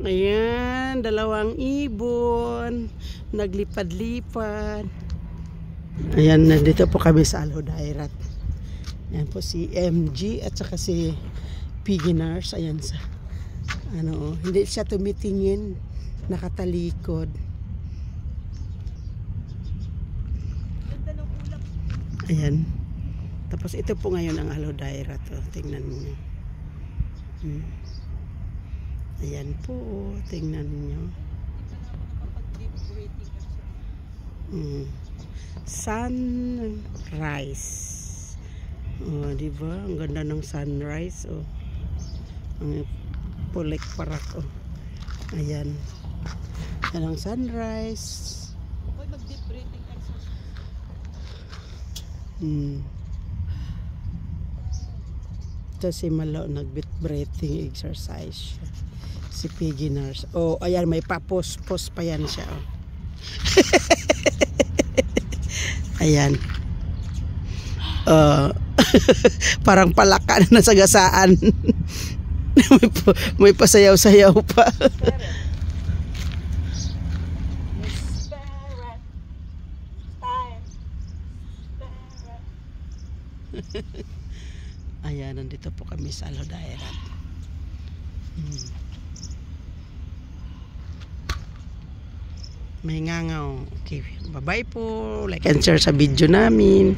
Ayan, dalawang ibon. Naglipad-lipad. Ayan, nandito po kami sa Alhodairat. Ayan po si MG at saka si Piginars. Ayan sa, hindi siya tumitingin. Nakatalikod. Ayan. Tapos ito po ngayon ang Alhodairat. Tingnan niyo. Ayan po, tingnan nyo. Sunrise. Diba? Ang ganda ng sunrise. Ang pulik parak. Ayan. Yan ang sunrise. Mag-deep breathing exercise. Ito si Malo, nag-deep breathing exercise. Si Piggy Nurse. Ayan, may papos-pos pa yan siya. Ayan. Parang palaka na nasagasaan. may pasayaw-sayaw pa. Ayan, nandito po kami sa Alhodairat. May ngangaw. Okay, bye-bye po. Like and share sa video namin.